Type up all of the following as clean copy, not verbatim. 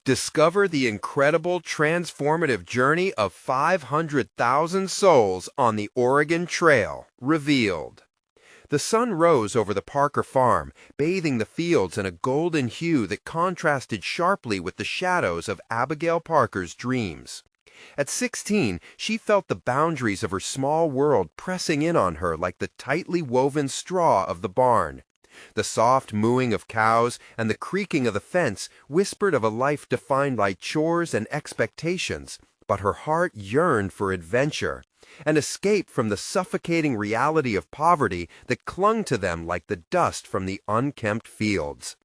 Discover the incredible transformative journey of 500,000 souls on the Oregon Trail, revealed. The sun rose over the Parker farm, bathing the fields in a golden hue that contrasted sharply with the shadows of Abigail Parker's dreams. At 16, she felt the boundaries of her small world pressing in on her like the tightly woven straw of the barn. The soft mooing of cows and the creaking of the fence whispered of a life defined by chores and expectations, but her heart yearned for adventure, an escape from the suffocating reality of poverty that clung to them like the dust from the unkempt fields.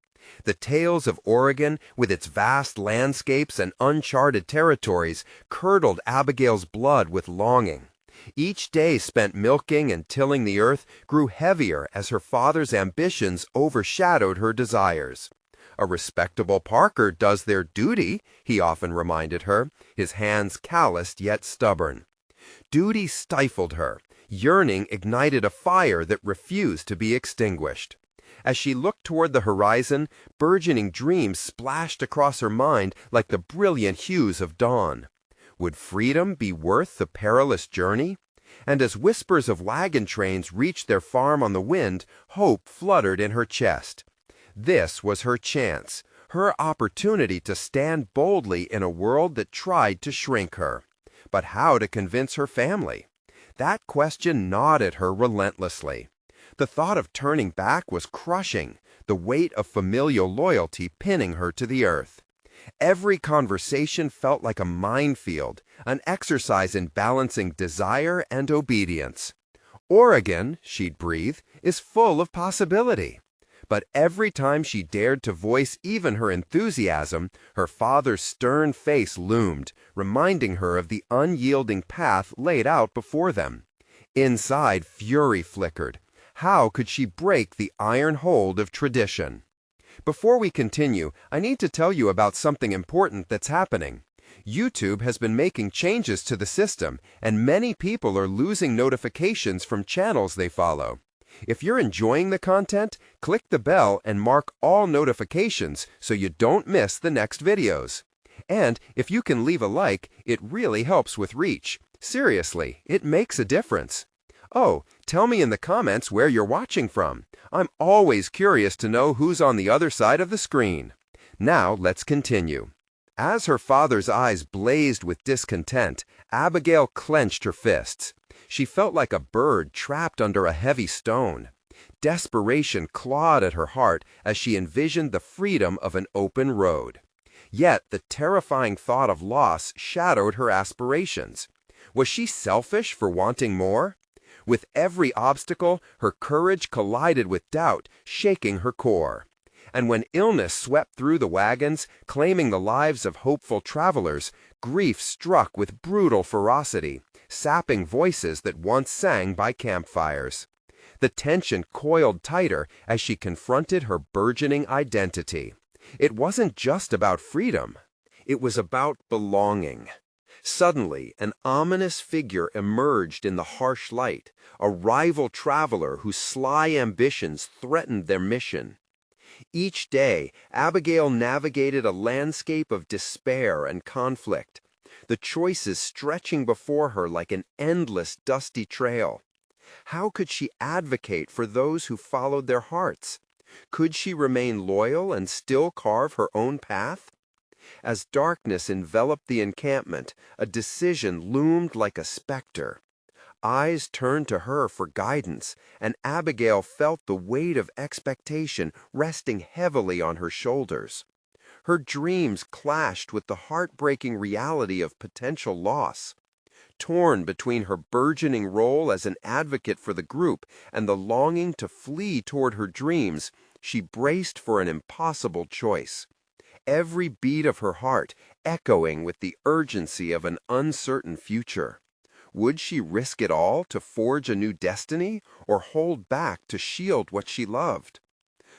The tales of Oregon, with its vast landscapes and uncharted territories, curdled Abigail's blood with longing. Each day spent milking and tilling the earth grew heavier as her father's ambitions overshadowed her desires. "A respectable Parker does their duty," he often reminded her, his hands calloused yet stubborn. Duty stifled her. Yearning ignited a fire that refused to be extinguished. As she looked toward the horizon, burgeoning dreams splashed across her mind like the brilliant hues of dawn. Would freedom be worth the perilous journey? And as whispers of wagon trains reached their farm on the wind, hope fluttered in her chest. This was her chance, her opportunity to stand boldly in a world that tried to shrink her. But how to convince her family? That question gnawed at her relentlessly. The thought of turning back was crushing, the weight of familial loyalty pinning her to the earth. Every conversation felt like a minefield, an exercise in balancing desire and obedience. "Oregon," she'd breathe, "is full of possibility." But every time she dared to voice even her enthusiasm, her father's stern face loomed, reminding her of the unyielding path laid out before them. Inside, fury flickered. How could she break the iron hold of tradition? Before we continue, I need to tell you about something important that's happening. YouTube has been making changes to the system, and many people are losing notifications from channels they follow. If you're enjoying the content, click the bell and mark all notifications so you don't miss the next videos. And if you can leave a like, it really helps with reach. Seriously, it makes a difference. Oh, tell me in the comments where you're watching from. I'm always curious to know who's on the other side of the screen. Now let's continue. As her father's eyes blazed with discontent, Abigail clenched her fists. She felt like a bird trapped under a heavy stone. Desperation clawed at her heart as she envisioned the freedom of an open road. Yet the terrifying thought of loss shadowed her aspirations. Was she selfish for wanting more? With every obstacle, her courage collided with doubt, shaking her core. And when illness swept through the wagons, claiming the lives of hopeful travelers, grief struck with brutal ferocity, sapping voices that once sang by campfires. The tension coiled tighter as she confronted her burgeoning identity. It wasn't just about freedom. It was about belonging. Suddenly, an ominous figure emerged in the harsh light, a rival traveler whose sly ambitions threatened their mission. Each day, Abigail navigated a landscape of despair and conflict, the choices stretching before her like an endless dusty trail. How could she advocate for those who followed their hearts? Could she remain loyal and still carve her own path? As darkness enveloped the encampment, a decision loomed like a specter. Eyes turned to her for guidance, and Abigail felt the weight of expectation resting heavily on her shoulders. Her dreams clashed with the heartbreaking reality of potential loss. Torn between her burgeoning role as an advocate for the group and the longing to flee toward her dreams, she braced for an impossible choice. Every beat of her heart echoing with the urgency of an uncertain future. Would she risk it all to forge a new destiny, or hold back to shield what she loved?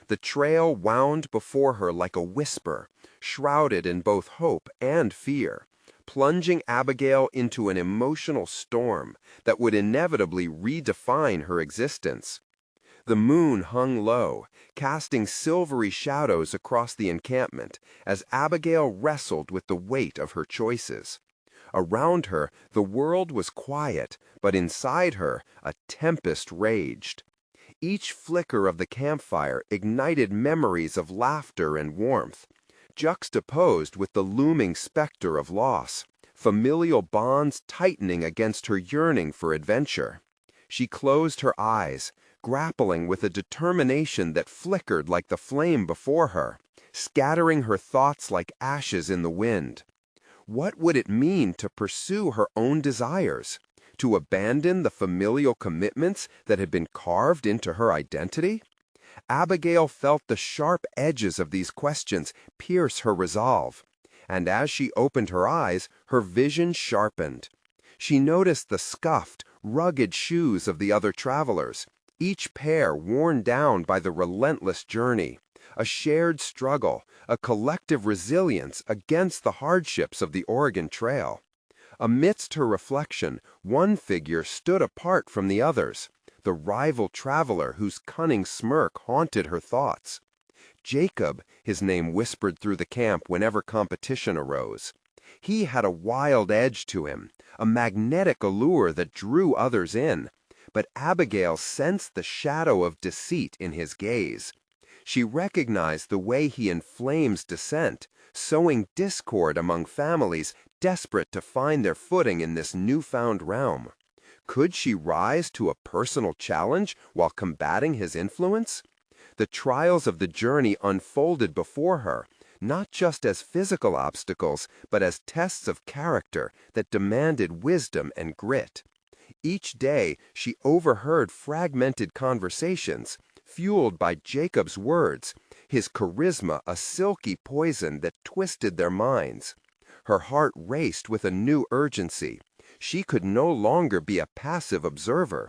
The trail wound before her like a whisper, shrouded in both hope and fear, plunging Abigail into an emotional storm that would inevitably redefine her existence. The moon hung low, casting silvery shadows across the encampment as Abigail wrestled with the weight of her choices. Around her, the world was quiet, but inside her, a tempest raged. Each flicker of the campfire ignited memories of laughter and warmth, juxtaposed with the looming specter of loss, familial bonds tightening against her yearning for adventure. She closed her eyes, grappling with a determination that flickered like the flame before her, scattering her thoughts like ashes in the wind. What would it mean to pursue her own desires? To abandon the familial commitments that had been carved into her identity? Abigail felt the sharp edges of these questions pierce her resolve, and as she opened her eyes, her vision sharpened. She noticed the scuffed, rugged shoes of the other travelers, each pair worn down by the relentless journey, a shared struggle, a collective resilience against the hardships of the Oregon Trail. Amidst her reflection, one figure stood apart from the others, the rival traveler whose cunning smirk haunted her thoughts. Jacob, his name whispered through the camp whenever competition arose. He had a wild edge to him, a magnetic allure that drew others in, but Abigail sensed the shadow of deceit in his gaze. She recognized the way he inflames dissent, sowing discord among families desperate to find their footing in this newfound realm. Could she rise to a personal challenge while combating his influence? The trials of the journey unfolded before her, not just as physical obstacles, but as tests of character that demanded wisdom and grit. Each day she overheard fragmented conversations, fueled by Jacob's words, his charisma a silky poison that twisted their minds. Her heart raced with a new urgency. She could no longer be a passive observer.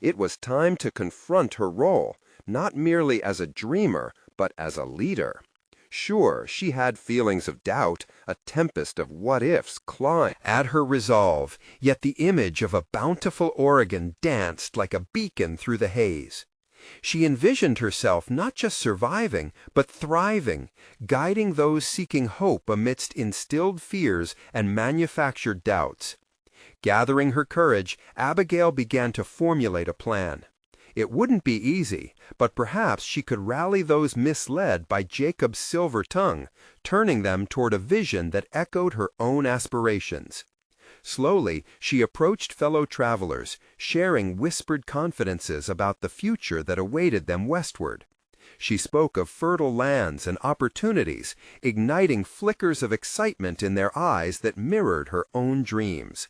It was time to confront her role, not merely as a dreamer, but as a leader. Sure, she had feelings of doubt, a tempest of what-ifs clawing at her resolve, yet the image of a bountiful Oregon danced like a beacon through the haze. She envisioned herself not just surviving, but thriving, guiding those seeking hope amidst instilled fears and manufactured doubts. Gathering her courage, Abigail began to formulate a plan. It wouldn't be easy, but perhaps she could rally those misled by Jacob's silver tongue, turning them toward a vision that echoed her own aspirations. Slowly, she approached fellow travelers, sharing whispered confidences about the future that awaited them westward. She spoke of fertile lands and opportunities, igniting flickers of excitement in their eyes that mirrored her own dreams.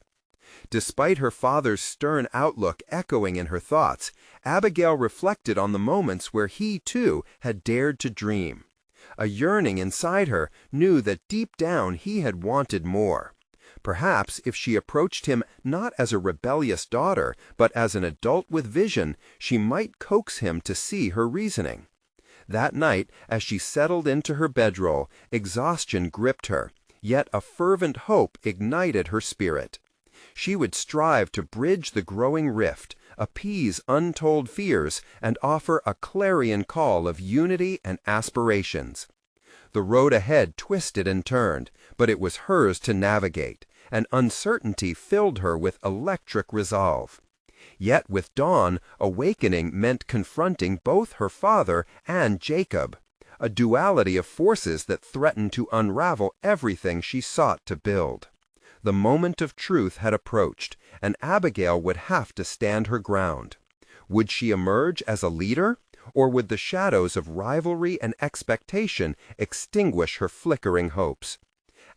Despite her father's stern outlook echoing in her thoughts, Abigail reflected on the moments where he, too, had dared to dream. A yearning inside her knew that deep down he had wanted more. Perhaps if she approached him not as a rebellious daughter, but as an adult with vision, she might coax him to see her reasoning. That night, as she settled into her bedroll, exhaustion gripped her, yet a fervent hope ignited her spirit. She would strive to bridge the growing rift, appease untold fears, and offer a clarion call of unity and aspirations. The road ahead twisted and turned, but it was hers to navigate, and uncertainty filled her with electric resolve. Yet with dawn, awakening meant confronting both her father and Jacob, a duality of forces that threatened to unravel everything she sought to build. The moment of truth had approached, and Abigail would have to stand her ground. Would she emerge as a leader, or would the shadows of rivalry and expectation extinguish her flickering hopes?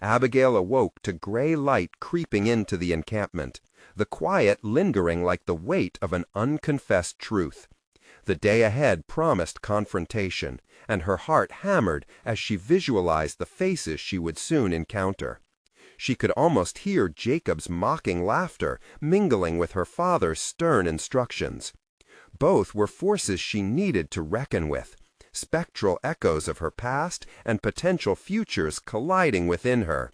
Abigail awoke to gray light creeping into the encampment, the quiet lingering like the weight of an unconfessed truth. The day ahead promised confrontation, and her heart hammered as she visualized the faces she would soon encounter. She could almost hear Jacob's mocking laughter mingling with her father's stern instructions. Both were forces she needed to reckon with, spectral echoes of her past and potential futures colliding within her.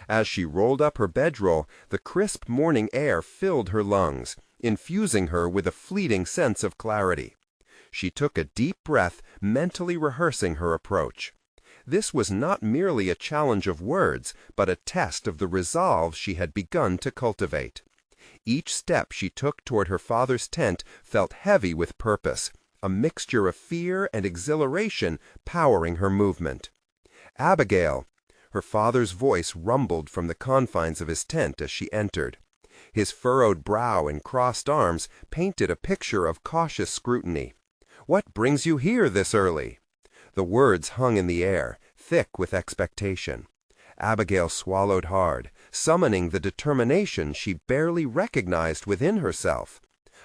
As she rolled up her bedroll, the crisp morning air filled her lungs, infusing her with a fleeting sense of clarity. She took a deep breath, mentally rehearsing her approach. This was not merely a challenge of words, but a test of the resolve she had begun to cultivate. Each step she took toward her father's tent felt heavy with purpose, a mixture of fear and exhilaration powering her movement. "Abigail!" Her father's voice rumbled from the confines of his tent as she entered. His furrowed brow and crossed arms painted a picture of cautious scrutiny. "What brings you here this early?" The words hung in the air, thick with expectation. Abigail swallowed hard, summoning the determination she barely recognized within herself.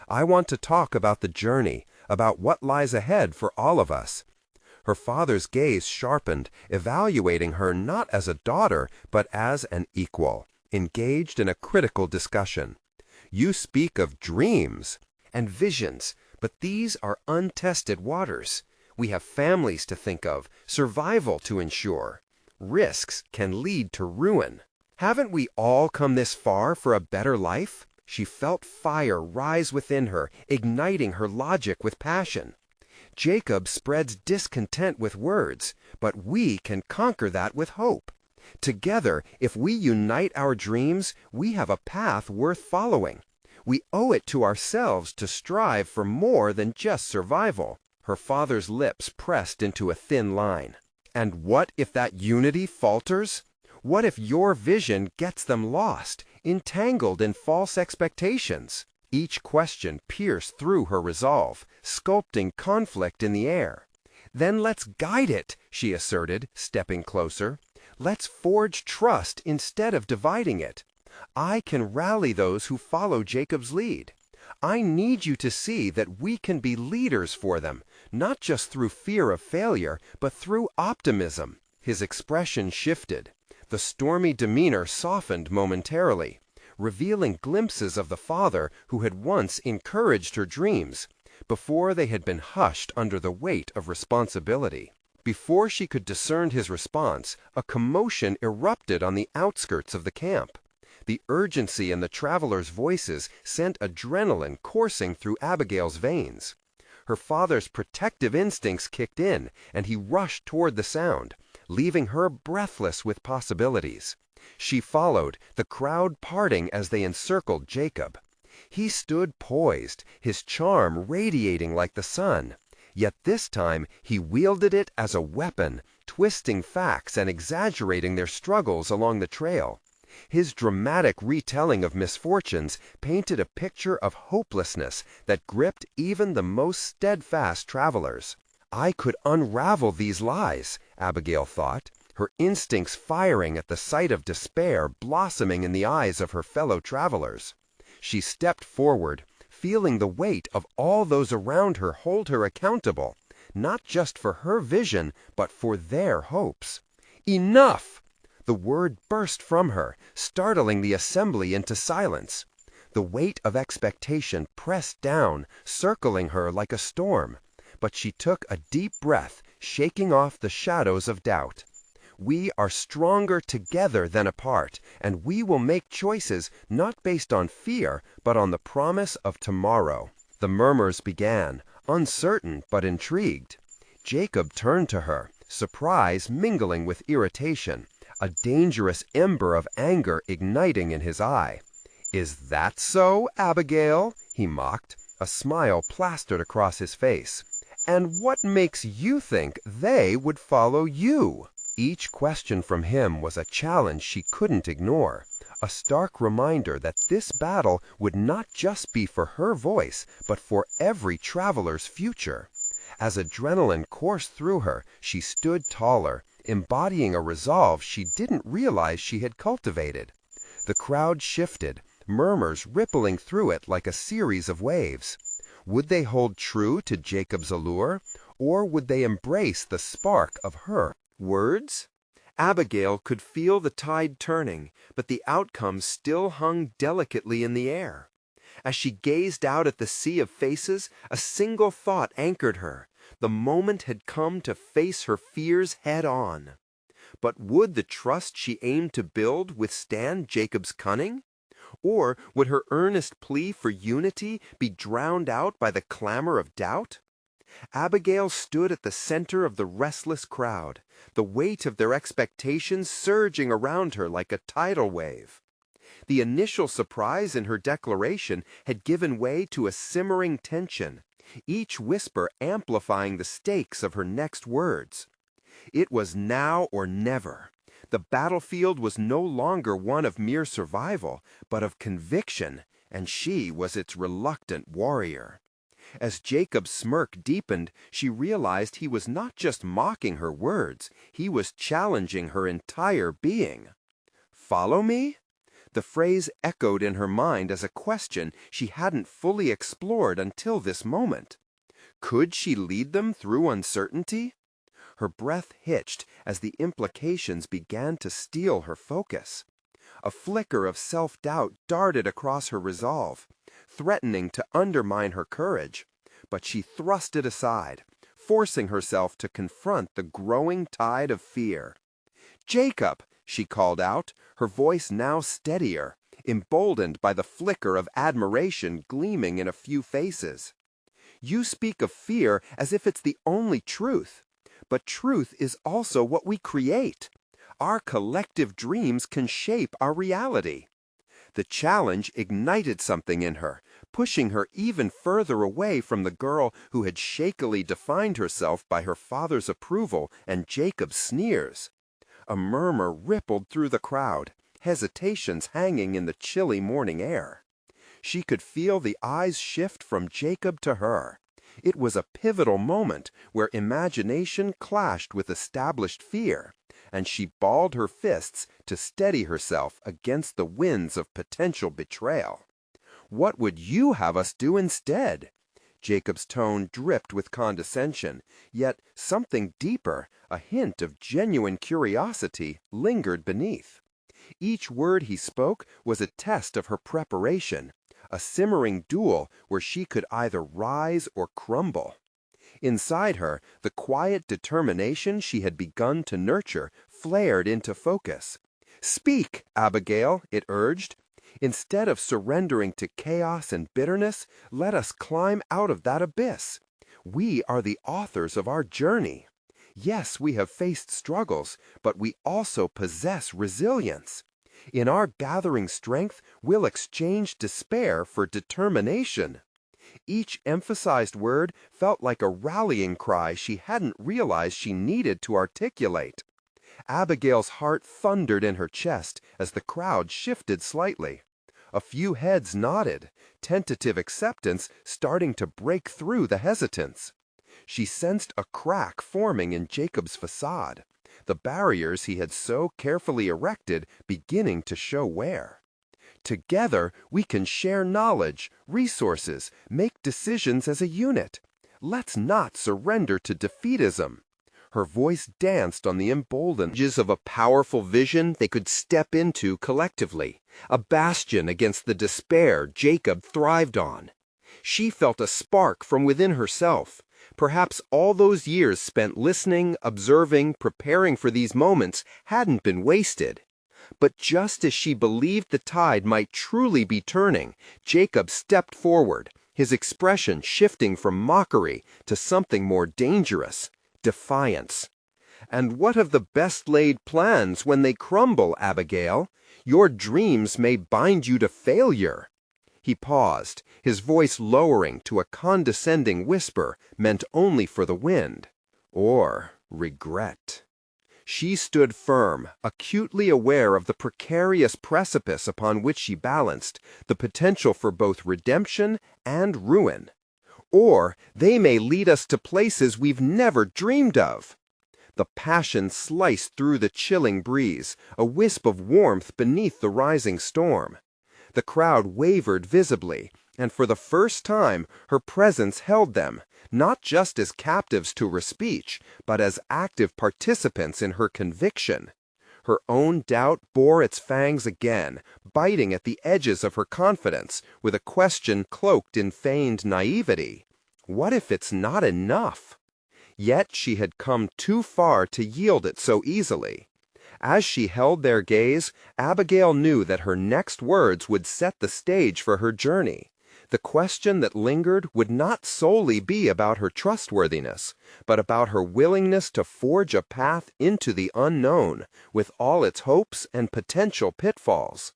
"I want to talk about the journey, about what lies ahead for all of us." Her father's gaze sharpened, evaluating her not as a daughter, but as an equal, engaged in a critical discussion. "You speak of dreams and visions, but these are untested waters. We have families to think of, survival to ensure. Risks can lead to ruin. Haven't we all come this far for a better life?" She felt fire rise within her, igniting her logic with passion. "Jacob spreads discontent with words, but we can conquer that with hope. Together, if we unite our dreams, we have a path worth following. We owe it to ourselves to strive for more than just survival." Her father's lips pressed into a thin line. "And what if that unity falters? What if your vision gets them lost, entangled in false expectations?" Each question pierced through her resolve, sculpting conflict in the air. "Then let's guide it," she asserted, stepping closer. "Let's forge trust instead of dividing it. I can rally those who follow Jacob's lead. I need you to see that we can be leaders for them, not just through fear of failure, but through optimism." His expression shifted. The stormy demeanor softened momentarily, revealing glimpses of the father who had once encouraged her dreams, before they had been hushed under the weight of responsibility. Before she could discern his response, a commotion erupted on the outskirts of the camp. The urgency in the travelers' voices sent adrenaline coursing through Abigail's veins. Her father's protective instincts kicked in, and he rushed toward the sound, leaving her breathless with possibilities. She followed, the crowd parting as they encircled Jacob. He stood poised, his charm radiating like the sun. Yet this time he wielded it as a weapon, twisting facts and exaggerating their struggles along the trail. His dramatic retelling of misfortunes painted a picture of hopelessness that gripped even the most steadfast travelers. "I could unravel these lies," Abigail thought, her instincts firing at the sight of despair blossoming in the eyes of her fellow travelers. She stepped forward, feeling the weight of all those around her hold her accountable, not just for her vision, but for their hopes. "Enough!" The word burst from her, startling the assembly into silence. The weight of expectation pressed down, circling her like a storm. But she took a deep breath, shaking off the shadows of doubt. "We are stronger together than apart, and we will make choices not based on fear, but on the promise of tomorrow." The murmurs began, uncertain but intrigued. Jacob turned to her, surprise mingling with irritation, a dangerous ember of anger igniting in his eye. "Is that so, Abigail?" he mocked, a smile plastered across his face. "And what makes you think they would follow you?" Each question from him was a challenge she couldn't ignore, a stark reminder that this battle would not just be for her voice, but for every traveler's future. As adrenaline coursed through her, she stood taller, embodying a resolve she didn't realize she had cultivated. The crowd shifted, murmurs rippling through it like a series of waves. Would they hold true to Jacob's allure, or would they embrace the spark of her words? Abigail could feel the tide turning, but the outcome still hung delicately in the air. As she gazed out at the sea of faces, a single thought anchored her. The moment had come to face her fears head on. But would the trust she aimed to build withstand Jacob's cunning? Or would her earnest plea for unity be drowned out by the clamor of doubt? Abigail stood at the center of the restless crowd, the weight of their expectations surging around her like a tidal wave. The initial surprise in her declaration had given way to a simmering tension, each whisper amplifying the stakes of her next words. It was now or never. The battlefield was no longer one of mere survival, but of conviction, and she was its reluctant warrior. As Jacob's smirk deepened, she realized he was not just mocking her words, he was challenging her entire being. "Follow me?" The phrase echoed in her mind as a question she hadn't fully explored until this moment. Could she lead them through uncertainty? Her breath hitched as the implications began to steal her focus. A flicker of self-doubt darted across her resolve, threatening to undermine her courage, but she thrust it aside, forcing herself to confront the growing tide of fear. "Jacob!" she called out, her voice now steadier, emboldened by the flicker of admiration gleaming in a few faces. "You speak of fear as if it's the only truth, but truth is also what we create. Our collective dreams can shape our reality." The challenge ignited something in her, pushing her even further away from the girl who had shakily defined herself by her father's approval and Jacob's sneers. A murmur rippled through the crowd, hesitations hanging in the chilly morning air. She could feel the eyes shift from Jacob to her. It was a pivotal moment where imagination clashed with established fear, and she balled her fists to steady herself against the winds of potential betrayal. "What would you have us do instead?" Jacob's tone dripped with condescension, yet something deeper, a hint of genuine curiosity, lingered beneath. Each word he spoke was a test of her preparation, a simmering duel where she could either rise or crumble. Inside her, the quiet determination she had begun to nurture flared into focus. "Speak, Abigail," it urged. "Instead of surrendering to chaos and bitterness, let us climb out of that abyss. We are the authors of our journey. Yes, we have faced struggles, but we also possess resilience. In our gathering strength, we'll exchange despair for determination." Each emphasized word felt like a rallying cry she hadn't realized she needed to articulate. Abigail's heart thundered in her chest as the crowd shifted slightly. A few heads nodded, tentative acceptance starting to break through the hesitance. She sensed a crack forming in Jacob's facade, the barriers he had so carefully erected beginning to show wear. "Together, we can share knowledge, resources, make decisions as a unit. Let's not surrender to defeatism." Her voice danced on the emboldened edges of a powerful vision they could step into collectively, a bastion against the despair Jacob thrived on. She felt a spark from within herself. Perhaps all those years spent listening, observing, preparing for these moments hadn't been wasted. But just as she believed the tide might truly be turning, Jacob stepped forward, his expression shifting from mockery to something more dangerous, defiance. "And what of the best-laid plans when they crumble, Abigail? Your dreams may bind you to failure." He paused, his voice lowering to a condescending whisper meant only for the wind. "Or regret." She stood firm, acutely aware of the precarious precipice upon which she balanced, the potential for both redemption and ruin. "Or they may lead us to places we've never dreamed of." The passion sliced through the chilling breeze, a wisp of warmth beneath the rising storm. The crowd wavered visibly, and for the first time her presence held them, not just as captives to her speech, but as active participants in her conviction. Her own doubt bore its fangs again, biting at the edges of her confidence, with a question cloaked in feigned naivety. What if it's not enough? Yet she had come too far to yield it so easily. As she held their gaze, Abigail knew that her next words would set the stage for her journey. The question that lingered would not solely be about her trustworthiness, but about her willingness to forge a path into the unknown with all its hopes and potential pitfalls.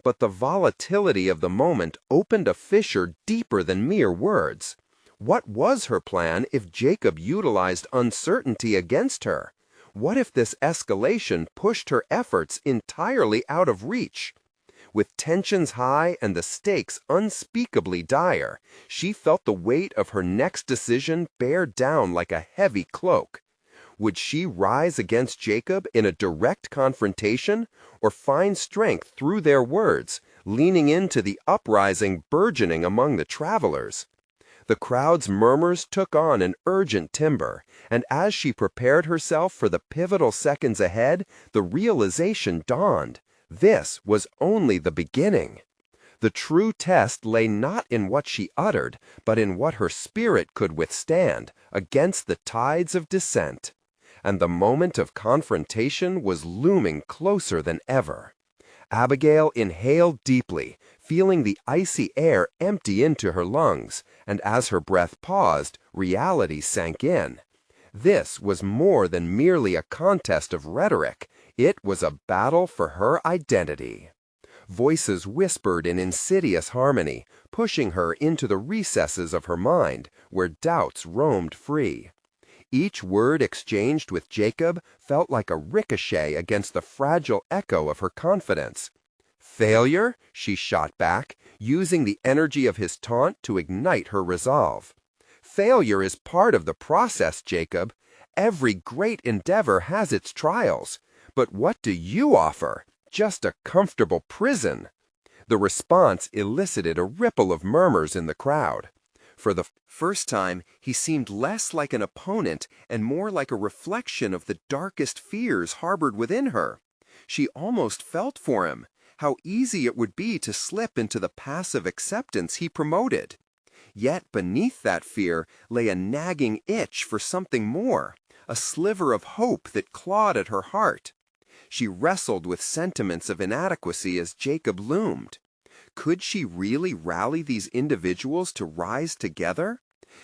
But the volatility of the moment opened a fissure deeper than mere words. What was her plan if Jacob utilized uncertainty against her? What if this escalation pushed her efforts entirely out of reach? With tensions high and the stakes unspeakably dire, she felt the weight of her next decision bear down like a heavy cloak. Would she rise against Jacob in a direct confrontation, or find strength through their words, leaning into the uprising burgeoning among the travelers? The crowd's murmurs took on an urgent timbre, and as she prepared herself for the pivotal seconds ahead, the realization dawned. This was only the beginning. The true test lay not in what she uttered, but in what her spirit could withstand against the tides of dissent. And the moment of confrontation was looming closer than ever. Abigail inhaled deeply, feeling the icy air empty into her lungs, and as her breath paused, reality sank in. This was more than merely a contest of rhetoric. It was a battle for her identity. Voices whispered in insidious harmony, pushing her into the recesses of her mind, where doubts roamed free. Each word exchanged with Jacob felt like a ricochet against the fragile echo of her confidence. "Failure?" she shot back, using the energy of his taunt to ignite her resolve. "Failure is part of the process, Jacob. Every great endeavor has its trials. But what do you offer? Just a comfortable prison." The response elicited a ripple of murmurs in the crowd. For the first time, he seemed less like an opponent and more like a reflection of the darkest fears harbored within her. She almost felt for him. How easy it would be to slip into the passive acceptance he promoted. Yet beneath that fear lay a nagging itch for something more, a sliver of hope that clawed at her heart. She wrestled with sentiments of inadequacy as Jacob loomed. Could she really rally these individuals to rise together?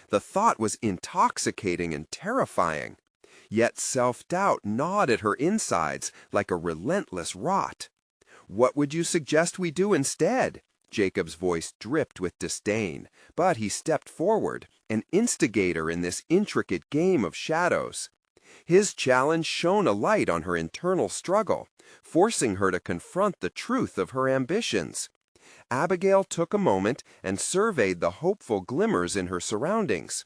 The thought was intoxicating and terrifying. Yet self-doubt gnawed at her insides like a relentless rot. "What would you suggest we do instead?" Jacob's voice dripped with disdain, but he stepped forward, an instigator in this intricate game of shadows. His challenge shone a light on her internal struggle, forcing her to confront the truth of her ambitions. Abigail took a moment and surveyed the hopeful glimmers in her surroundings.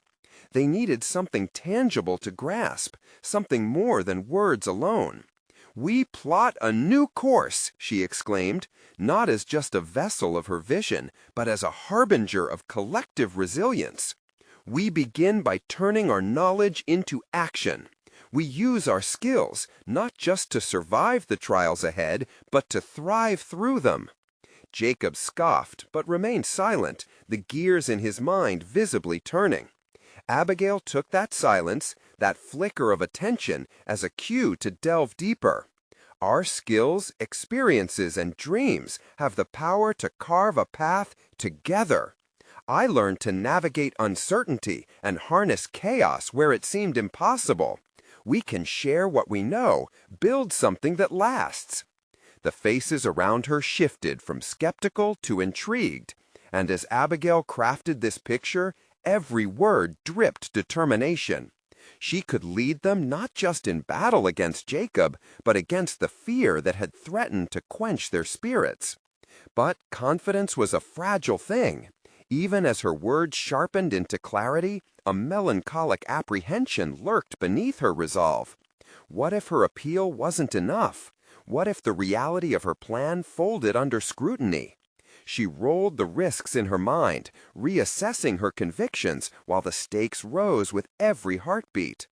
They needed something tangible to grasp, something more than words alone. "We plot a new course," she exclaimed, not as just a vessel of her vision, but as a harbinger of collective resilience. "We begin by turning our knowledge into action. We use our skills, not just to survive the trials ahead, but to thrive through them." Jacob scoffed, but remained silent, the gears in his mind visibly turning. Abigail took that silence, that flicker of attention, as a cue to delve deeper. Our skills, experiences, and dreams have the power to carve a path together. I learned to navigate uncertainty and harness chaos where it seemed impossible. We can share what we know, build something that lasts. The faces around her shifted from skeptical to intrigued, and as Abigail crafted this picture, every word dripped determination. She could lead them not just in battle against Jacob, but against the fear that had threatened to quench their spirits. But confidence was a fragile thing. Even as her words sharpened into clarity, a melancholic apprehension lurked beneath her resolve. What if her appeal wasn't enough? What if the reality of her plan folded under scrutiny? She rolled the risks in her mind, reassessing her convictions while the stakes rose with every heartbeat.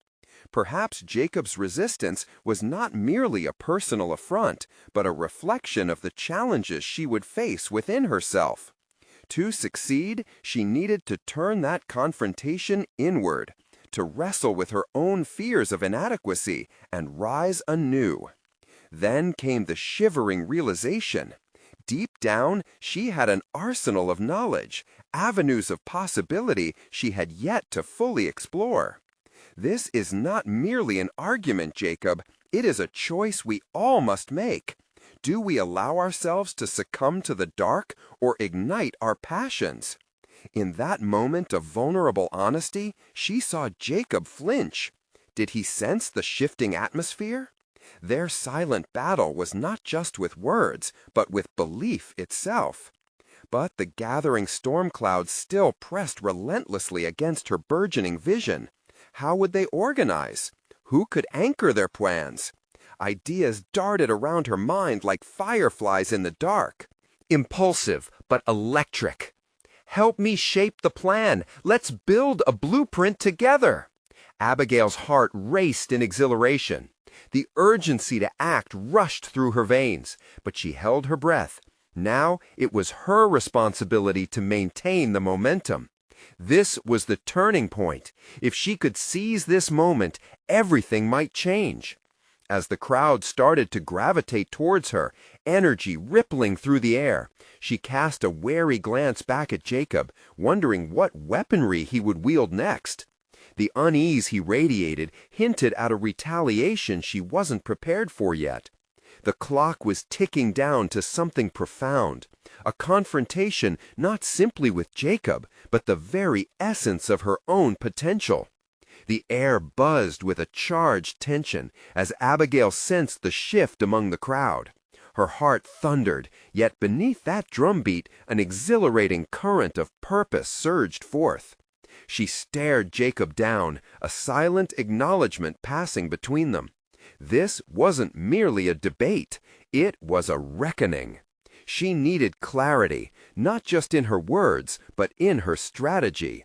Perhaps Jacob's resistance was not merely a personal affront, but a reflection of the challenges she would face within herself. To succeed, she needed to turn that confrontation inward, to wrestle with her own fears of inadequacy and rise anew. Then came the shivering realization. deep down, she had an arsenal of knowledge, avenues of possibility she had yet to fully explore. This is not merely an argument, Jacob. It is a choice we all must make. Do we allow ourselves to succumb to the dark or ignite our passions? In that moment of vulnerable honesty, she saw Jacob flinch. Did he sense the shifting atmosphere? Their silent battle was not just with words, but with belief itself. But the gathering storm clouds still pressed relentlessly against her burgeoning vision. How would they organize? Who could anchor their plans? Ideas darted around her mind like fireflies in the dark. Impulsive, but electric. Help me shape the plan. Let's build a blueprint together. Abigail's heart raced in exhilaration. The urgency to act rushed through her veins, but she held her breath. Now it was her responsibility to maintain the momentum. This was the turning point. If she could seize this moment, everything might change. As the crowd started to gravitate towards her, energy rippling through the air, she cast a wary glance back at Jacob, wondering what weaponry he would wield next. The unease he radiated hinted at a retaliation she wasn't prepared for yet. The clock was ticking down to something profound, a confrontation not simply with Jacob, but the very essence of her own potential. The air buzzed with a charged tension as Abigail sensed the shift among the crowd. Her heart thundered, yet beneath that drumbeat an exhilarating current of purpose surged forth. She stared Jacob down, a silent acknowledgment passing between them. This wasn't merely a debate, it was a reckoning. She needed clarity, not just in her words, but in her strategy.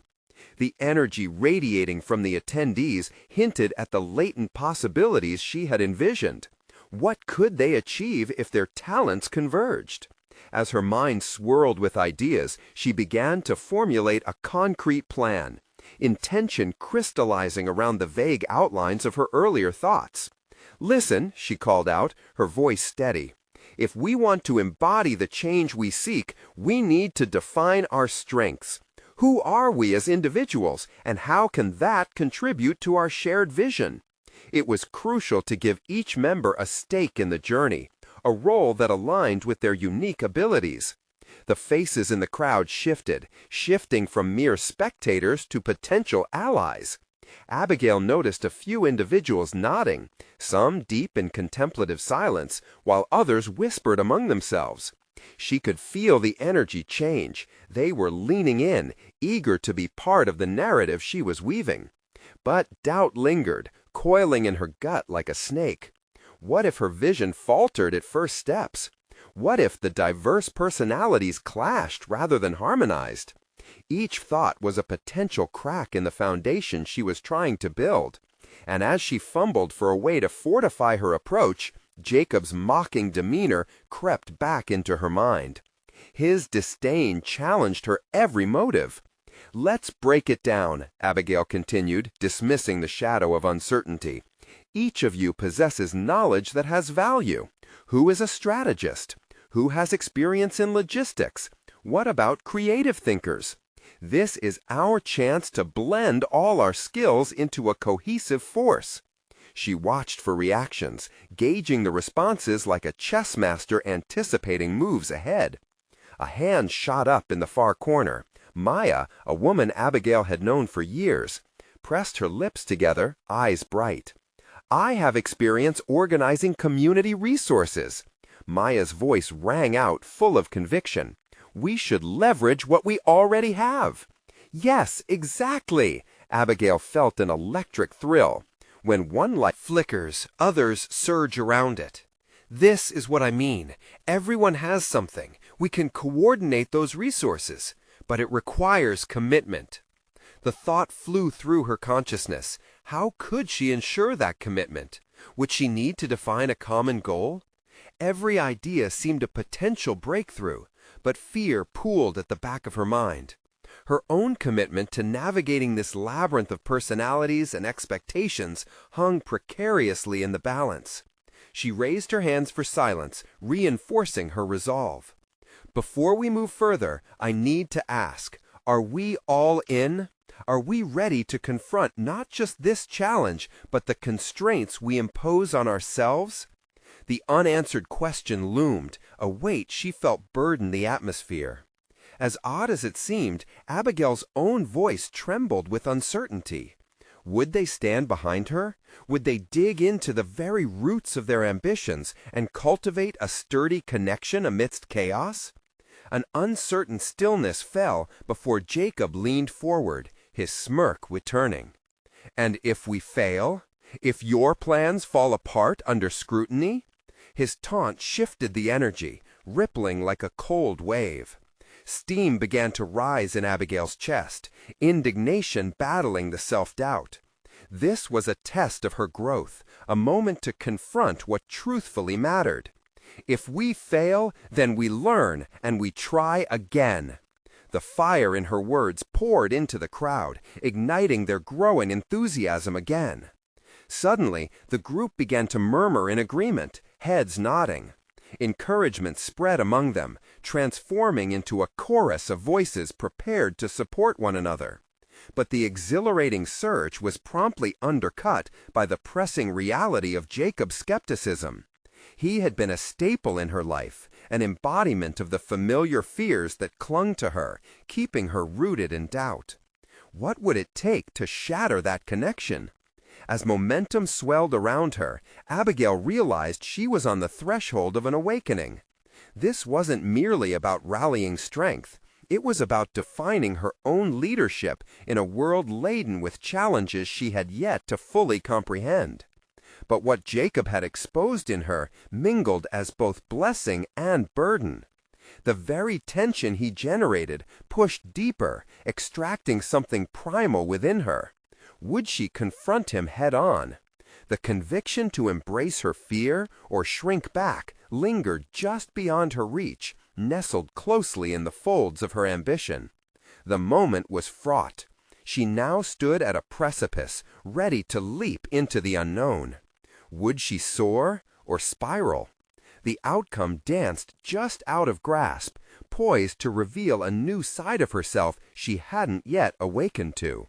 The energy radiating from the attendees hinted at the latent possibilities she had envisioned. What could they achieve if their talents converged? As her mind swirled with ideas, she began to formulate a concrete plan, intention crystallizing around the vague outlines of her earlier thoughts. "Listen," she called out, her voice steady. "If we want to embody the change we seek, we need to define our strengths. Who are we as individuals, and how can that contribute to our shared vision?" It was crucial to give each member a stake in the journey, a role that aligned with their unique abilities. The faces in the crowd shifted, shifting from mere spectators to potential allies. Abigail noticed a few individuals nodding, some deep in contemplative silence, while others whispered among themselves. She could feel the energy change. They were leaning in, eager to be part of the narrative she was weaving. But doubt lingered, coiling in her gut like a snake. What if her vision faltered at first steps? What if the diverse personalities clashed rather than harmonized? Each thought was a potential crack in the foundation she was trying to build. And as she fumbled for a way to fortify her approach, Jacob's mocking demeanor crept back into her mind. His disdain challenged her every motive. "Let's break it down," Abigail continued, dismissing the shadow of uncertainty. "Each of you possesses knowledge that has value. Who is a strategist? Who has experience in logistics? What about creative thinkers? This is our chance to blend all our skills into a cohesive force." She watched for reactions, gauging the responses like a chess master anticipating moves ahead. A hand shot up in the far corner. Maya, a woman Abigail had known for years, pressed her lips together, eyes bright. "I have experience organizing community resources." Maya's voice rang out, full of conviction. "We should leverage what we already have." "Yes, exactly!" Abigail felt an electric thrill. When one light flickers, others surge around it. "This is what I mean. Everyone has something. We can coordinate those resources, but it requires commitment." The thought flew through her consciousness. How could she ensure that commitment? Would she need to define a common goal? Every idea seemed a potential breakthrough, but fear pooled at the back of her mind. Her own commitment to navigating this labyrinth of personalities and expectations hung precariously in the balance. She raised her hands for silence, reinforcing her resolve. Before we move further, I need to ask, are we all in? Are we ready to confront not just this challenge, but the constraints we impose on ourselves? The unanswered question loomed, a weight she felt burden the atmosphere. As odd as it seemed, Abigail's own voice trembled with uncertainty. Would they stand behind her? Would they dig into the very roots of their ambitions and cultivate a sturdy connection amidst chaos? An uncertain stillness fell before Jacob leaned forward, his smirk returning. And if we fail? If your plans fall apart under scrutiny? His taunt shifted the energy, rippling like a cold wave. Steam began to rise in Abigail's chest, indignation battling the self-doubt. This was a test of her growth, a moment to confront what truthfully mattered. If we fail, then we learn and we try again. The fire in her words poured into the crowd, igniting their growing enthusiasm again. Suddenly, the group began to murmur in agreement, heads nodding. Encouragement spread among them, transforming into a chorus of voices prepared to support one another. But the exhilarating surge was promptly undercut by the pressing reality of Jacob's skepticism. He had been a staple in her life, an embodiment of the familiar fears that clung to her, keeping her rooted in doubt. What would it take to shatter that connection? As momentum swelled around her, Abigail realized she was on the threshold of an awakening. This wasn't merely about rallying strength. It was about defining her own leadership in a world laden with challenges she had yet to fully comprehend. But what Jacob had exposed in her mingled as both blessing and burden. The very tension he generated pushed deeper, extracting something primal within her. Would she confront him head-on? The conviction to embrace her fear or shrink back lingered just beyond her reach, nestled closely in the folds of her ambition. The moment was fraught. She now stood at a precipice, ready to leap into the unknown. Would she soar or spiral? The outcome danced just out of grasp, poised to reveal a new side of herself she hadn't yet awakened to.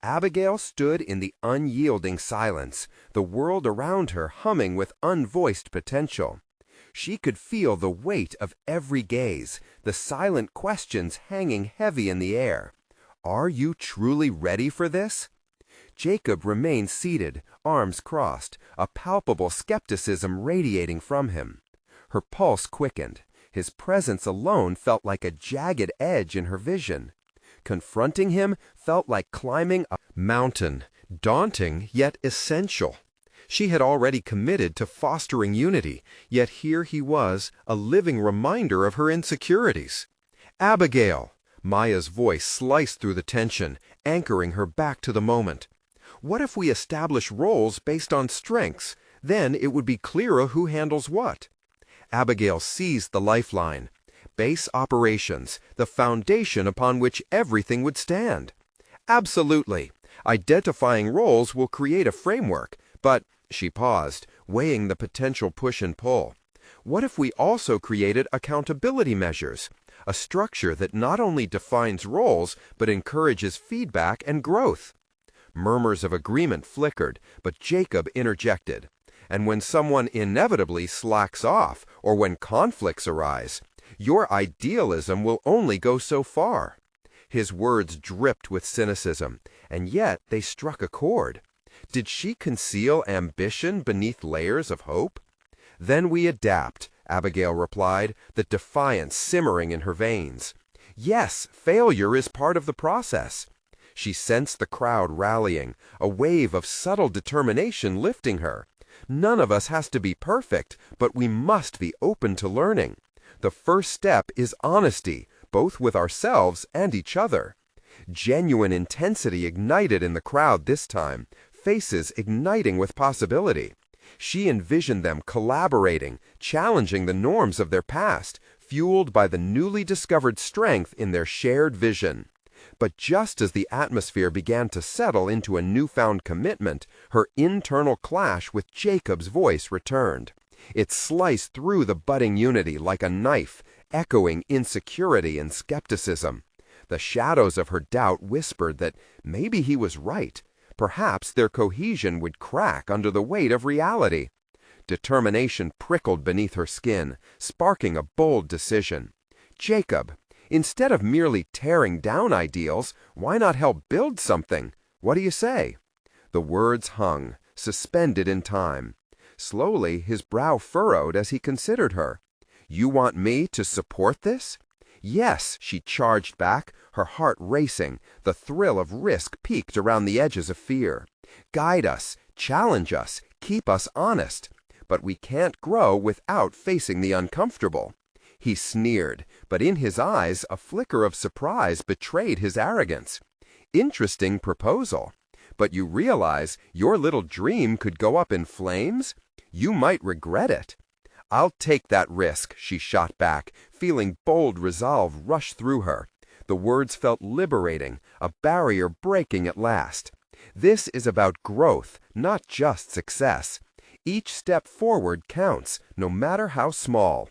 Abigail stood in the unyielding silence, the world around her humming with unvoiced potential. She could feel the weight of every gaze, the silent questions hanging heavy in the air. Are you truly ready for this? Jacob remained seated, arms crossed, a palpable skepticism radiating from him. Her pulse quickened. His presence alone felt like a jagged edge in her vision. Confronting him felt like climbing a mountain, daunting yet essential. She had already committed to fostering unity, yet here he was, a living reminder of her insecurities. "Abigail!" Maya's voice sliced through the tension, anchoring her back to the moment. "What if we establish roles based on strengths? Then it would be clearer who handles what." Abigail seized the lifeline. Base operations, the foundation upon which everything would stand. "Absolutely. Identifying roles will create a framework, but," she paused, weighing the potential push and pull, "what if we also created accountability measures? A structure that not only defines roles, but encourages feedback and growth." Murmurs of agreement flickered, but Jacob interjected. "And when someone inevitably slacks off, or when conflicts arise, your idealism will only go so far." His words dripped with cynicism, and yet they struck a chord. Did she conceal ambition beneath layers of hope? "Then we adapt," Abigail replied, the defiance simmering in her veins. "Yes, failure is part of the process." She sensed the crowd rallying, a wave of subtle determination lifting her. "None of us has to be perfect, but we must be open to learning. The first step is honesty, both with ourselves and each other." Genuine intensity ignited in the crowd this time, faces igniting with possibility. She envisioned them collaborating, challenging the norms of their past, fueled by the newly discovered strength in their shared vision. But just as the atmosphere began to settle into a newfound commitment, her internal clash with Jacob's voice returned. It sliced through the budding unity like a knife, echoing insecurity and skepticism. The shadows of her doubt whispered that maybe he was right. Perhaps their cohesion would crack under the weight of reality. Determination prickled beneath her skin, sparking a bold decision. Jacob, instead of merely tearing down ideals, why not help build something? What do you say? The words hung, suspended in time. Slowly, his brow furrowed as he considered her. You want me to support this? Yes, she charged back, her heart racing. The thrill of risk peaked around the edges of fear. Guide us, challenge us, keep us honest. But we can't grow without facing the uncomfortable. He sneered, but in his eyes a flicker of surprise betrayed his arrogance. Interesting proposal. But you realize your little dream could go up in flames? You might regret it. I'll take that risk, she shot back, feeling bold resolve rush through her. The words felt liberating, a barrier breaking at last. This is about growth, not just success. Each step forward counts, no matter how small.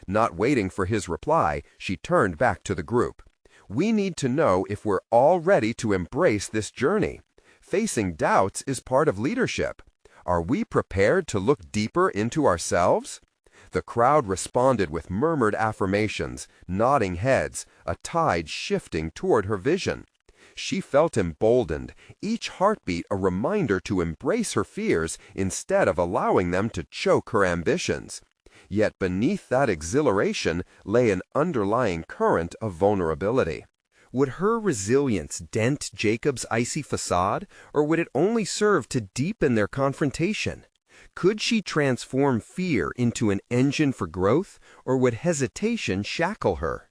Not waiting for his reply, she turned back to the group. We need to know if we're all ready to embrace this journey. Facing doubts is part of leadership. Are we prepared to look deeper into ourselves? The crowd responded with murmured affirmations, nodding heads, a tide shifting toward her vision. She felt emboldened, each heartbeat a reminder to embrace her fears instead of allowing them to choke her ambitions. Yet beneath that exhilaration lay an underlying current of vulnerability. Would her resilience dent Jacob's icy facade, or would it only serve to deepen their confrontation? Could she transform fear into an engine for growth, or would hesitation shackle her?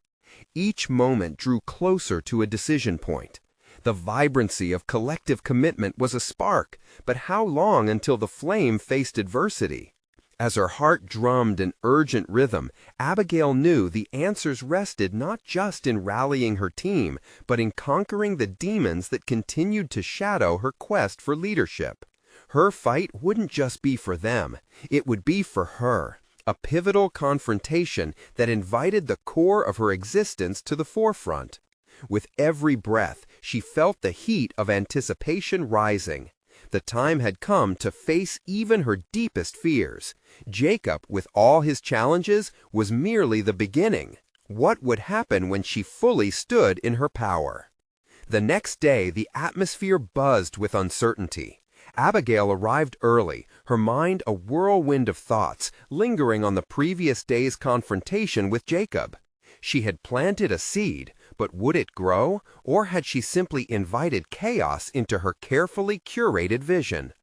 Each moment drew closer to a decision point. The vibrancy of collective commitment was a spark, but how long until the flame faced adversity? As her heart drummed an urgent rhythm, Abigail knew the answers rested not just in rallying her team, but in conquering the demons that continued to shadow her quest for leadership. Her fight wouldn't just be for them, it would be for her, a pivotal confrontation that invited the core of her existence to the forefront. With every breath, she felt the heat of anticipation rising. The time had come to face even her deepest fears. Jacob, with all his challenges, was merely the beginning. What would happen when she fully stood in her power? The next day, the atmosphere buzzed with uncertainty. Abigail arrived early, her mind a whirlwind of thoughts, lingering on the previous day's confrontation with Jacob. She had planted a seed, but would it grow, or had she simply invited chaos into her carefully curated vision?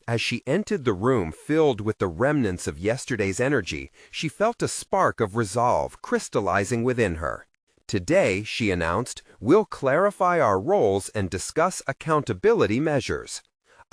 As she entered the room filled with the remnants of yesterday's energy, she felt a spark of resolve crystallizing within her. Today, she announced, we'll clarify our roles and discuss accountability measures.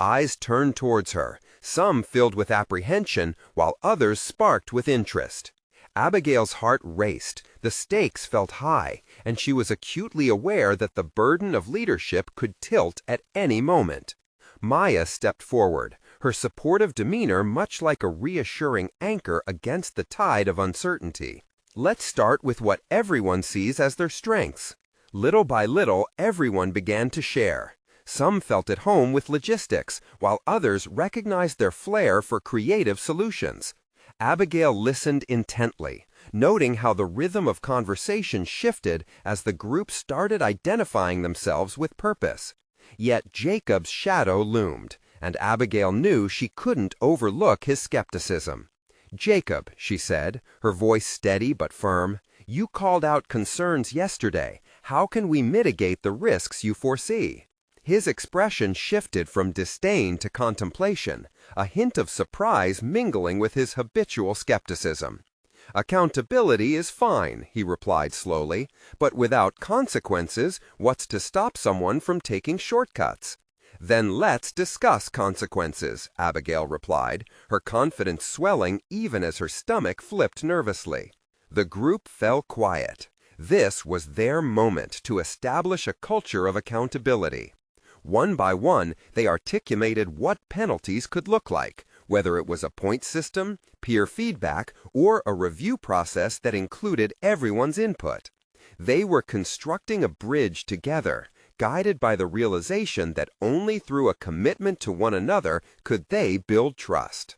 Eyes turned towards her, some filled with apprehension, while others sparked with interest. Abigail's heart raced, the stakes felt high, and she was acutely aware that the burden of leadership could tilt at any moment. Maya stepped forward, her supportive demeanor much like a reassuring anchor against the tide of uncertainty. Let's start with what everyone sees as their strengths. Little by little, everyone began to share. Some felt at home with logistics, while others recognized their flair for creative solutions. Abigail listened intently, noting how the rhythm of conversation shifted as the group started identifying themselves with purpose. Yet Jacob's shadow loomed, and Abigail knew she couldn't overlook his skepticism. Jacob, she said, her voice steady but firm, you called out concerns yesterday. How can we mitigate the risks you foresee? His expression shifted from disdain to contemplation, a hint of surprise mingling with his habitual skepticism. Accountability is fine, he replied slowly, but without consequences, what's to stop someone from taking shortcuts? Then let's discuss consequences, Abigail replied, her confidence swelling even as her stomach flipped nervously. The group fell quiet. This was their moment to establish a culture of accountability. One by one, they articulated what penalties could look like, whether it was a point system, peer feedback, or a review process that included everyone's input. They were constructing a bridge together, guided by the realization that only through a commitment to one another could they build trust.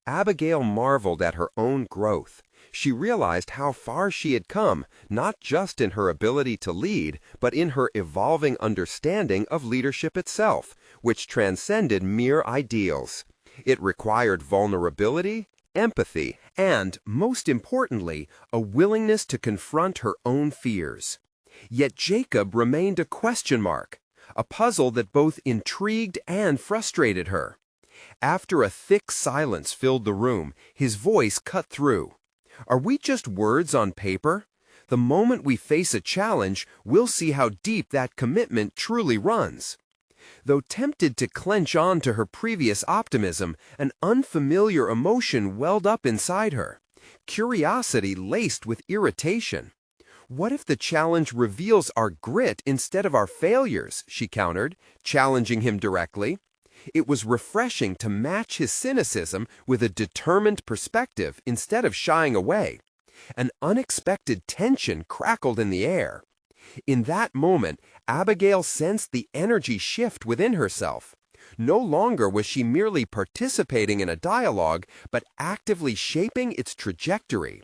Abigail marveled at her own growth. She realized how far she had come, not just in her ability to lead, but in her evolving understanding of leadership itself, which transcended mere ideals. It required vulnerability, empathy, and, most importantly, a willingness to confront her own fears. Yet Jacob remained a question mark, a puzzle that both intrigued and frustrated her. After a thick silence filled the room, his voice cut through. Are we just words on paper? The moment we face a challenge, we'll see how deep that commitment truly runs. Though tempted to clench on to her previous optimism, an unfamiliar emotion welled up inside her. Curiosity laced with irritation. What if the challenge reveals our grit instead of our failures? She countered, challenging him directly. It was refreshing to match his cynicism with a determined perspective instead of shying away. An unexpected tension crackled in the air. In that moment, Abigail sensed the energy shift within herself. No longer was she merely participating in a dialogue, but actively shaping its trajectory.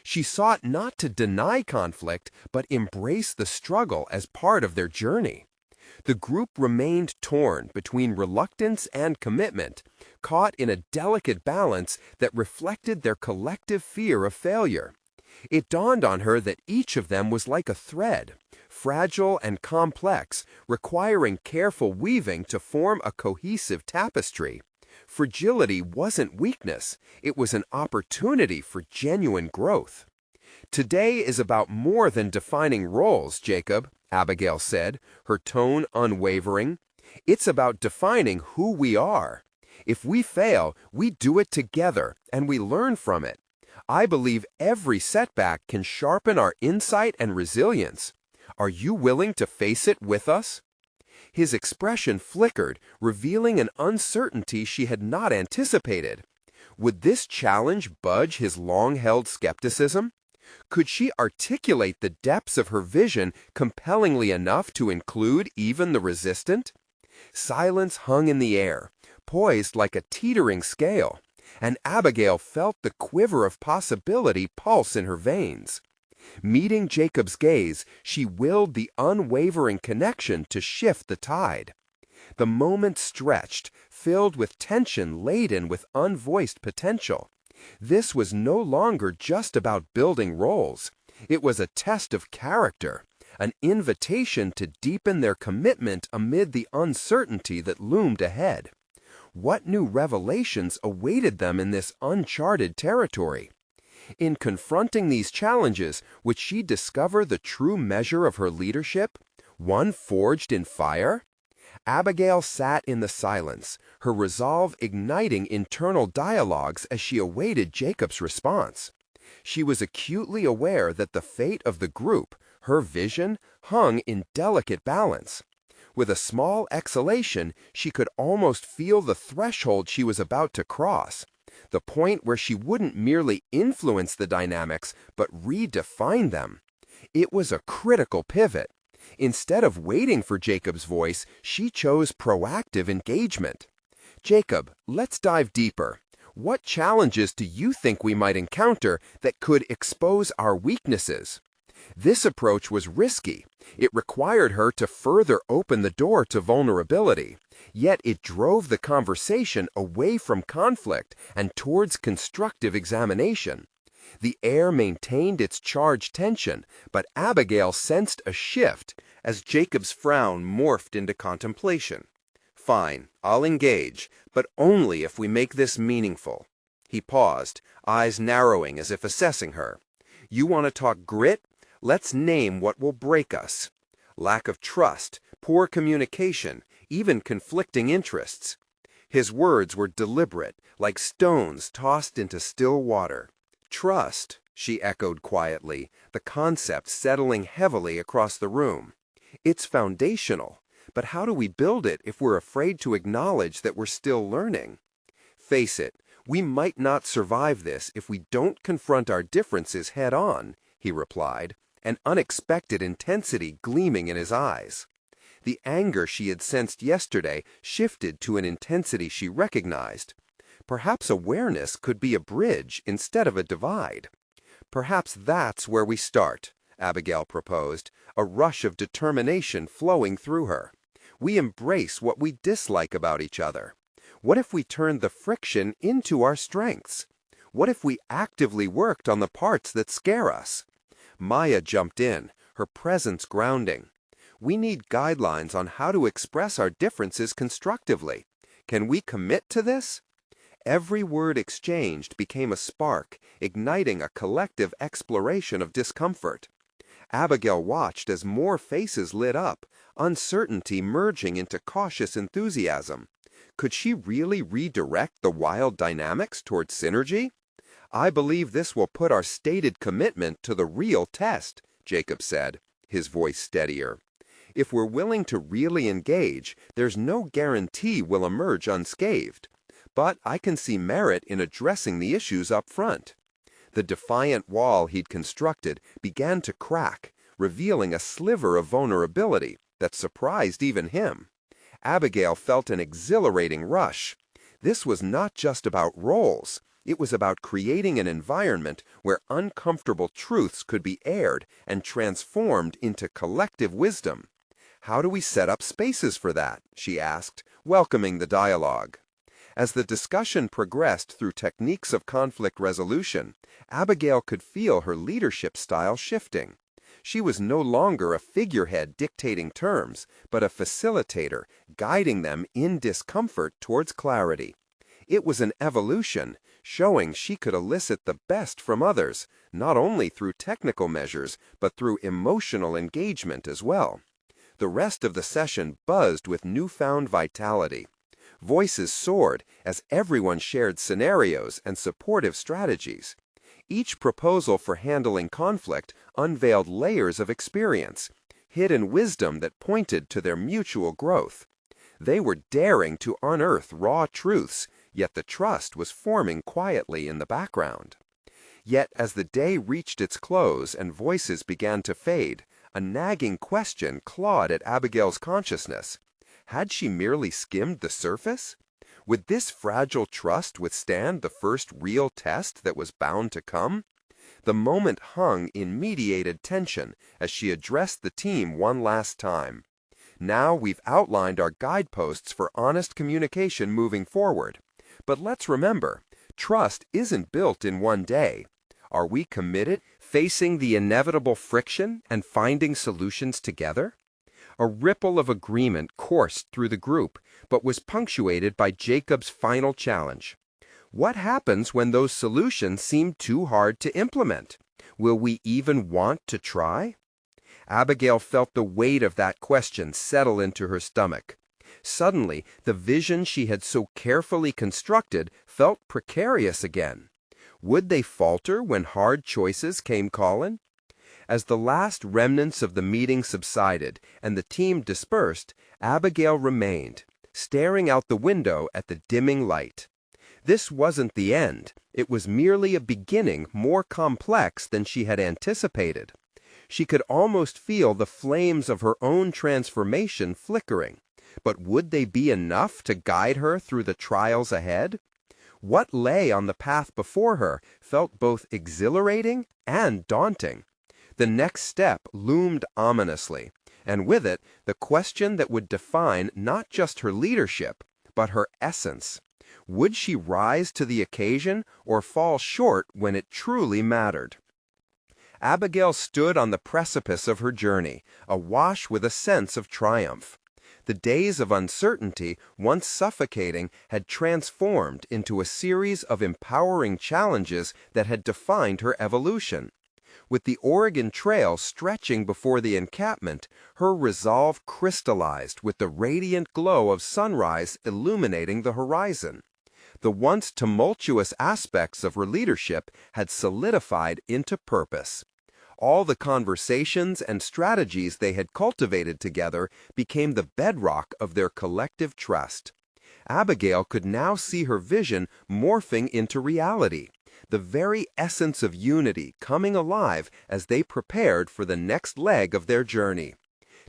She sought not to deny conflict, but embrace the struggle as part of their journey. The group remained torn between reluctance and commitment, caught in a delicate balance that reflected their collective fear of failure. It dawned on her that each of them was like a thread, fragile and complex, requiring careful weaving to form a cohesive tapestry. Fragility wasn't weakness, it was an opportunity for genuine growth. Today is about more than defining roles, Jacob, Abigail said, her tone unwavering. It's about defining who we are. If we fail, we do it together, and we learn from it. I believe every setback can sharpen our insight and resilience. Are you willing to face it with us? His expression flickered, revealing an uncertainty she had not anticipated. Would this challenge budge his long-held skepticism? Could she articulate the depths of her vision compellingly enough to include even the resistant? Silence hung in the air, poised like a teetering scale, and Abigail felt the quiver of possibility pulse in her veins. Meeting Jacob's gaze, she willed the unwavering connection to shift the tide. The moment stretched, filled with tension laden with unvoiced potential. This was no longer just about building roles. It was a test of character, an invitation to deepen their commitment amid the uncertainty that loomed ahead. What new revelations awaited them in this uncharted territory? In confronting these challenges, would she discover the true measure of her leadership, one forged in fire? Abigail sat in the silence, her resolve igniting internal dialogues as she awaited Jacob's response. She was acutely aware that the fate of the group, her vision, hung in delicate balance. With a small exhalation, she could almost feel the threshold she was about to cross, the point where she wouldn't merely influence the dynamics, but redefine them. It was a critical pivot. Instead of waiting for Jacob's voice, she chose proactive engagement. Jacob, let's dive deeper. What challenges do you think we might encounter that could expose our weaknesses? This approach was risky. It required her to further open the door to vulnerability, yet it drove the conversation away from conflict and towards constructive examination. The air maintained its charged tension, but Abigail sensed a shift as Jacob's frown morphed into contemplation. Fine, I'll engage, but only if we make this meaningful. He paused, eyes narrowing as if assessing her. You want to talk grit? Let's name what will break us. Lack of trust, poor communication, even conflicting interests. His words were deliberate, like stones tossed into still water. Trust, she echoed quietly, the concept settling heavily across the room. It's foundational, but how do we build it if we're afraid to acknowledge that we're still learning? Face it, "We might not survive this if we don't confront our differences head-on," he replied, an unexpected intensity gleaming in his eyes. The anger she had sensed yesterday shifted to an intensity she recognized. Perhaps awareness could be a bridge instead of a divide. "Perhaps that's where we start," Abigail proposed, a rush of determination flowing through her. "We embrace what we dislike about each other. What if we turned the friction into our strengths? What if we actively worked on the parts that scare us?" Maya jumped in, her presence grounding. "We need guidelines on how to express our differences constructively. Can we commit to this?" Every word exchanged became a spark, igniting a collective exploration of discomfort. Abigail watched as more faces lit up, uncertainty merging into cautious enthusiasm. Could she really redirect the wild dynamics toward synergy? "I believe this will put our stated commitment to the real test," Jacob said, his voice steadier. "If we're willing to really engage, there's no guarantee we'll emerge unscathed. But I can see merit in addressing the issues up front." The defiant wall he'd constructed began to crack, revealing a sliver of vulnerability that surprised even him. Abigail felt an exhilarating rush. This was not just about roles. It was about creating an environment where uncomfortable truths could be aired and transformed into collective wisdom. "How do we set up spaces for that?" she asked, welcoming the dialogue. As the discussion progressed through techniques of conflict resolution, Abigail could feel her leadership style shifting. She was no longer a figurehead dictating terms, but a facilitator, guiding them in discomfort towards clarity. It was an evolution, showing she could elicit the best from others, not only through technical measures, but through emotional engagement as well. The rest of the session buzzed with newfound vitality. Voices soared as everyone shared scenarios and supportive strategies. Each proposal for handling conflict unveiled layers of experience, hidden wisdom that pointed to their mutual growth. They were daring to unearth raw truths, yet the trust was forming quietly in the background. Yet as the day reached its close and voices began to fade, a nagging question clawed at Abigail's consciousness. Had she merely skimmed the surface? Would this fragile trust withstand the first real test that was bound to come? The moment hung in mediated tension as she addressed the team one last time. "Now we've outlined our guideposts for honest communication moving forward. But let's remember, trust isn't built in one day. Are we committed, facing the inevitable friction and finding solutions together?" A ripple of agreement coursed through the group, but was punctuated by Jacob's final challenge. "What happens when those solutions seem too hard to implement? Will we even want to try?" Abigail felt the weight of that question settle into her stomach. Suddenly, the vision she had so carefully constructed felt precarious again. Would they falter when hard choices came calling? As the last remnants of the meeting subsided and the team dispersed, Abigail remained, staring out the window at the dimming light. This wasn't the end. It was merely a beginning more complex than she had anticipated. She could almost feel the flames of her own transformation flickering. But would they be enough to guide her through the trials ahead? What lay on the path before her felt both exhilarating and daunting. The next step loomed ominously, and with it, the question that would define not just her leadership, but her essence. Would she rise to the occasion or fall short when it truly mattered? Abigail stood on the precipice of her journey, awash with a sense of triumph. The days of uncertainty, once suffocating, had transformed into a series of empowering challenges that had defined her evolution. With the Oregon Trail stretching before the encampment, her resolve crystallized with the radiant glow of sunrise illuminating the horizon. The once tumultuous aspects of her leadership had solidified into purpose. All the conversations and strategies they had cultivated together became the bedrock of their collective trust. Abigail could now see her vision morphing into reality, the very essence of unity coming alive as they prepared for the next leg of their journey.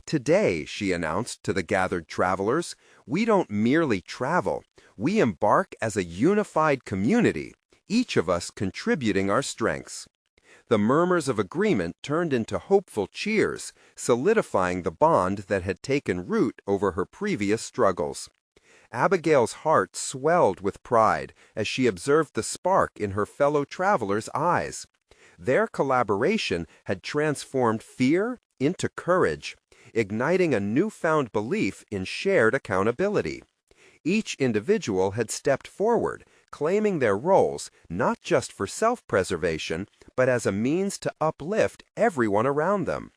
Today, she announced to the gathered travelers, we don't merely travel, we embark as a unified community, each of us contributing our strengths. The murmurs of agreement turned into hopeful cheers, solidifying the bond that had taken root over her previous struggles. Abigail's heart swelled with pride as she observed the spark in her fellow travelers' eyes. Their collaboration had transformed fear into courage, igniting a newfound belief in shared accountability. Each individual had stepped forward, claiming their roles not just for self-preservation, but as a means to uplift everyone around them.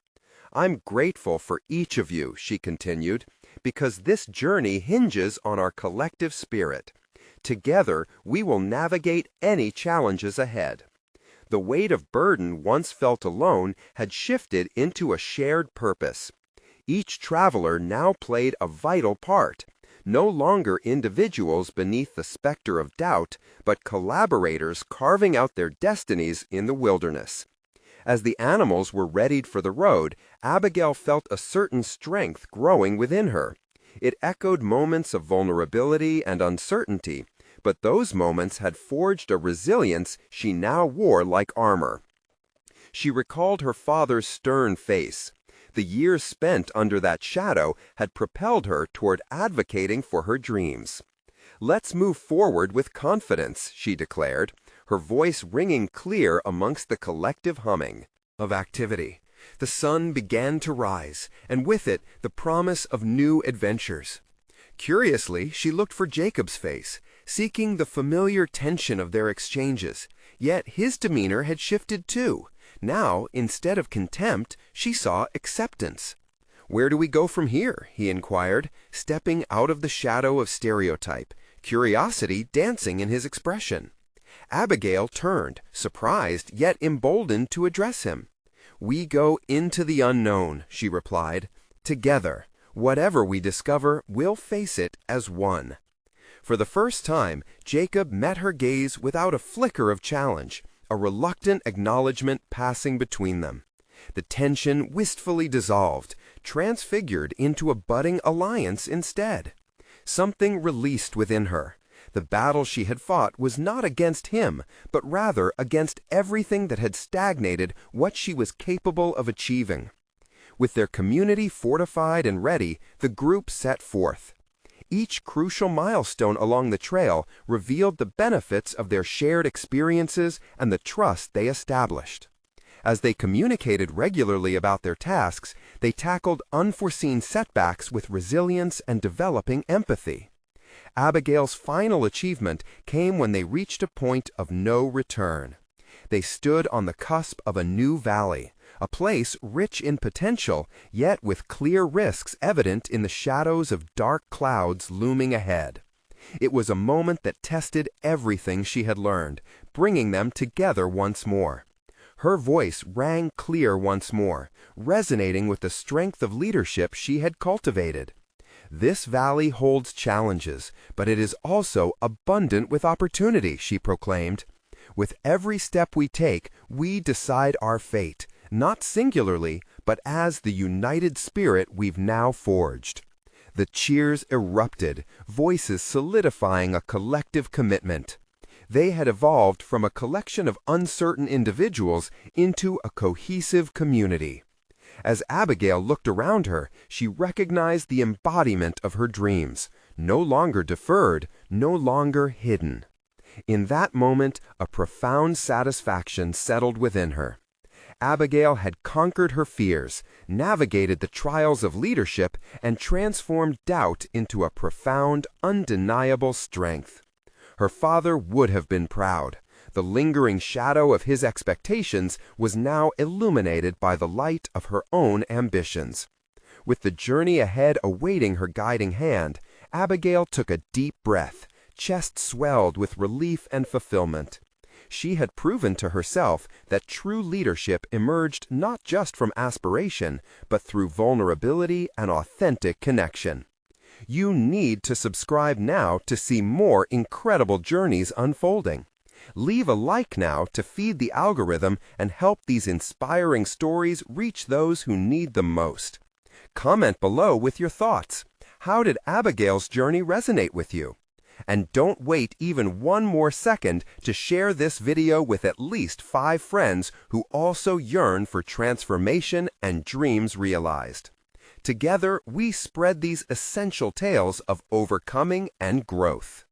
I'm grateful for each of you, she continued, because this journey hinges on our collective spirit. Together, we will navigate any challenges ahead. The weight of burden once felt alone had shifted into a shared purpose. Each traveler now played a vital part, no longer individuals beneath the specter of doubt, but collaborators carving out their destinies in the wilderness. As the animals were readied for the road, Abigail felt a certain strength growing within her. It echoed moments of vulnerability and uncertainty, but those moments had forged a resilience she now wore like armor. She recalled her father's stern face. The years spent under that shadow had propelled her toward advocating for her dreams. "Let's move forward with confidence," she declared, her voice ringing clear amongst the collective humming of activity. The sun began to rise, and with it the promise of new adventures. Curiously, she looked for Jacob's face, seeking the familiar tension of their exchanges, yet his demeanor had shifted too. Now, instead of contempt, she saw acceptance. "Where do we go from here?" he inquired, stepping out of the shadow of stereotype, curiosity dancing in his expression. Abigail turned, surprised yet emboldened to address him. "We go into the unknown," she replied. "Together, whatever we discover, we'll face it as one." For the first time, Jacob met her gaze without a flicker of challenge, a reluctant acknowledgement passing between them. The tension wistfully dissolved, transfigured into a budding alliance instead. Something released within her. The battle she had fought was not against him, but rather against everything that had stagnated what she was capable of achieving. With their community fortified and ready, the group set forth. Each crucial milestone along the trail revealed the benefits of their shared experiences and the trust they established. As they communicated regularly about their tasks, they tackled unforeseen setbacks with resilience and developing empathy. Abigail's final achievement came when they reached a point of no return. They stood on the cusp of a new valley, a place rich in potential, yet with clear risks evident in the shadows of dark clouds looming ahead. It was a moment that tested everything she had learned, bringing them together once more. Her voice rang clear once more, resonating with the strength of leadership she had cultivated. "This valley holds challenges, but it is also abundant with opportunity," she proclaimed. "With every step we take, we decide our fate, not singularly, but as the united spirit we've now forged." The cheers erupted, voices solidifying a collective commitment. They had evolved from a collection of uncertain individuals into a cohesive community. As Abigail looked around her, she recognized the embodiment of her dreams, no longer deferred, no longer hidden. In that moment, a profound satisfaction settled within her. Abigail had conquered her fears, navigated the trials of leadership, and transformed doubt into a profound, undeniable strength. Her father would have been proud. The lingering shadow of his expectations was now illuminated by the light of her own ambitions. With the journey ahead awaiting her guiding hand, Abigail took a deep breath, chest swelled with relief and fulfillment. She had proven to herself that true leadership emerged not just from aspiration, but through vulnerability and authentic connection. You need to subscribe now to see more incredible journeys unfolding. Leave a like now to feed the algorithm and help these inspiring stories reach those who need them most. Comment below with your thoughts. How did Abigail's journey resonate with you? And don't wait even one more second to share this video with at least 5 friends who also yearn for transformation and dreams realized. Together, we spread these essential tales of overcoming and growth.